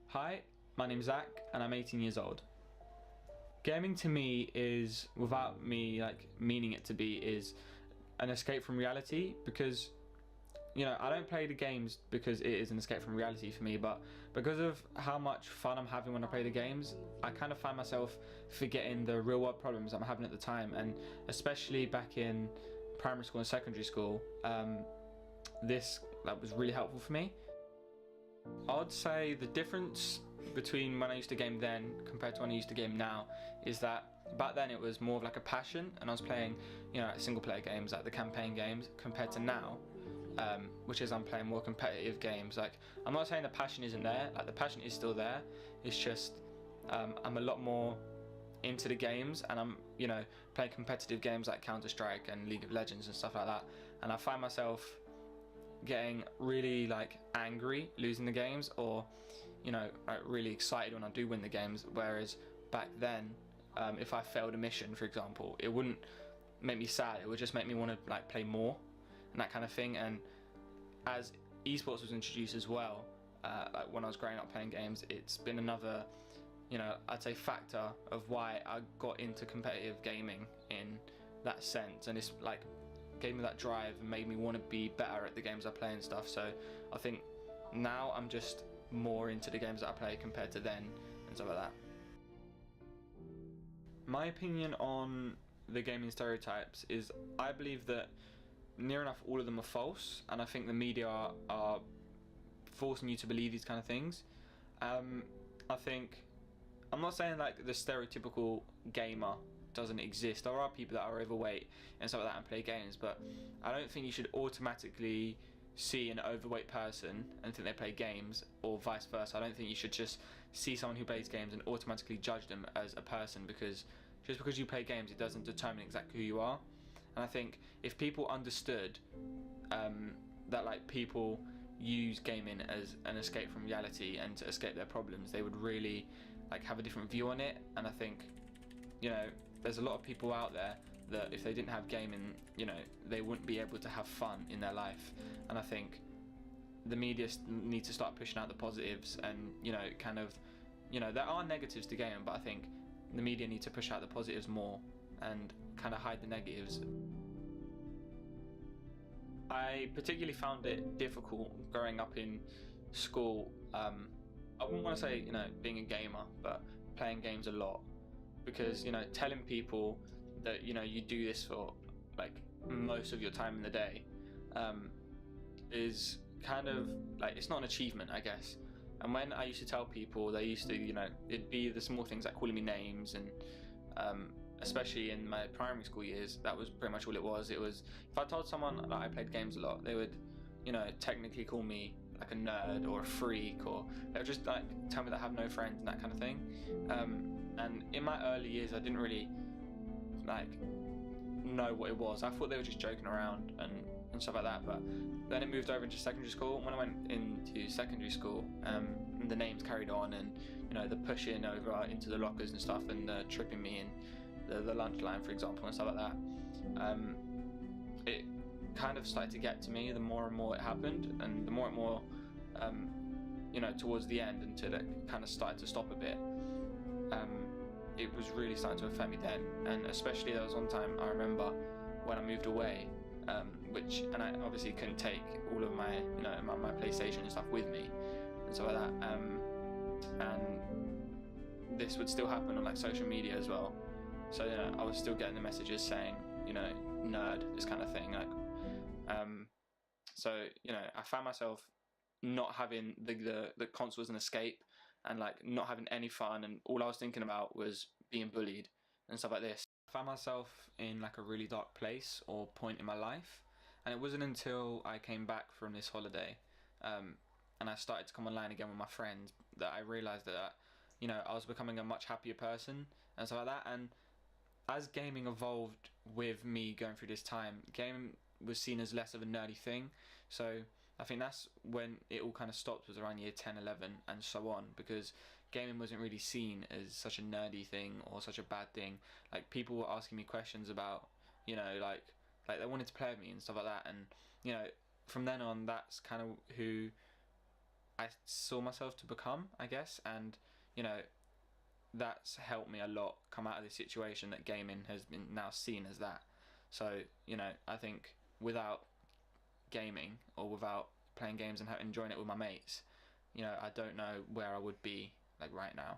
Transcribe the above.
Hi, my name's Zach and I'm 18 years old. Gaming to me is, without me meaning it to be, is an escape from reality, because I don't play the games because it is an escape from reality for me, but because of how much fun I'm having when I play the games, I kind of find myself forgetting the real world problems I'm having at the time. And especially back in primary school and secondary school, this was really helpful for me. I'd say the difference between when I used to game then compared to when I used to game now is that back then it was more of like a passion, and I was playing single player games, like the campaign games, compared to now, which is I'm playing more competitive games. Like, I'm not saying the passion isn't there, like the passion is still there, it's just I'm a lot more into the games, and I'm playing competitive games like Counter-Strike and League of Legends and stuff like that, and I find myself getting really angry losing the games, or really excited when I do win the games. Whereas back then, if I failed a mission, for example, it wouldn't make me sad, it would just make me want to play more and that kind of thing. And as esports was introduced as well, when I was growing up playing games, it's been another I'd say factor of why I got into competitive gaming in that sense, and it's gave me that drive and made me want to be better at the games I play and stuff. So I think now I'm just more into the games that I play compared to then and stuff like that. My opinion on the gaming stereotypes is, I believe that near enough all of them are false, and I think the media are forcing you to believe these kind of things. I think, I'm not saying the stereotypical gamer doesn't exist. There are people that are overweight and stuff like that and play games, but I don't think you should automatically see an overweight person and think they play games, or vice versa. I don't think you should just see someone who plays games and automatically judge them as a person, because just because you play games, it doesn't determine exactly who you are. And I think if people understood that people use gaming as an escape from reality and to escape their problems, they would really have a different view on it. And I think there's a lot of people out there that if they didn't have gaming, they wouldn't be able to have fun in their life. And I think the media need to start pushing out the positives, and there are negatives to gaming, but I think the media need to push out the positives more and kind of hide the negatives. I particularly found it difficult growing up in school. I wouldn't want to say being a gamer, but playing games a lot, because telling people that you do this for most of your time in the day is kind of it's not an achievement, I guess. And when I used to tell people, they used to it'd be the small things like calling me names, and especially in my primary school years, that was pretty much all it was. It was, if I told someone that I played games a lot, they would technically call me a nerd or a freak, or they would just tell me that I have no friends and that kind of thing. And in my early years, I didn't really know what it was. I thought they were just joking around and stuff like that. But then it moved over into secondary school. When I went into secondary school, the names carried on, and the pushing over into the lockers and stuff, and tripping me in the lunch line, for example, and stuff like that. It kind of started to get to me the more and more it happened, and the more and more towards the end, until it kind of started to stop a bit. It was really starting to affect me then, and especially there was one time I remember when I moved away, and I obviously couldn't take all of my my PlayStation and stuff with me and stuff like that, and this would still happen on social media as well. So I was still getting the messages saying nerd, this kind of thing, so I found myself not having the console as an escape, and not having any fun, and all I was thinking about was being bullied and stuff like this. I found myself in a really dark place or point in my life, and it wasn't until I came back from this holiday and I started to come online again with my friends that I realised that I was becoming a much happier person and stuff like that. And as gaming evolved with me going through this time, gaming was seen as less of a nerdy thing. So I think that's when it all kind of stopped, was around year 10, 11 and so on, because gaming wasn't really seen as such a nerdy thing or such a bad thing. Like, people were asking me questions about, you know, like they wanted to play with me and stuff like that, and you know, from then on, that's kind of who I saw myself to become, I guess. And you know, that's helped me a lot come out of this situation, that gaming has been now seen as that. So you know, I think without gaming, or without playing games and enjoying it with my mates, you know, I don't know where I would be like right now.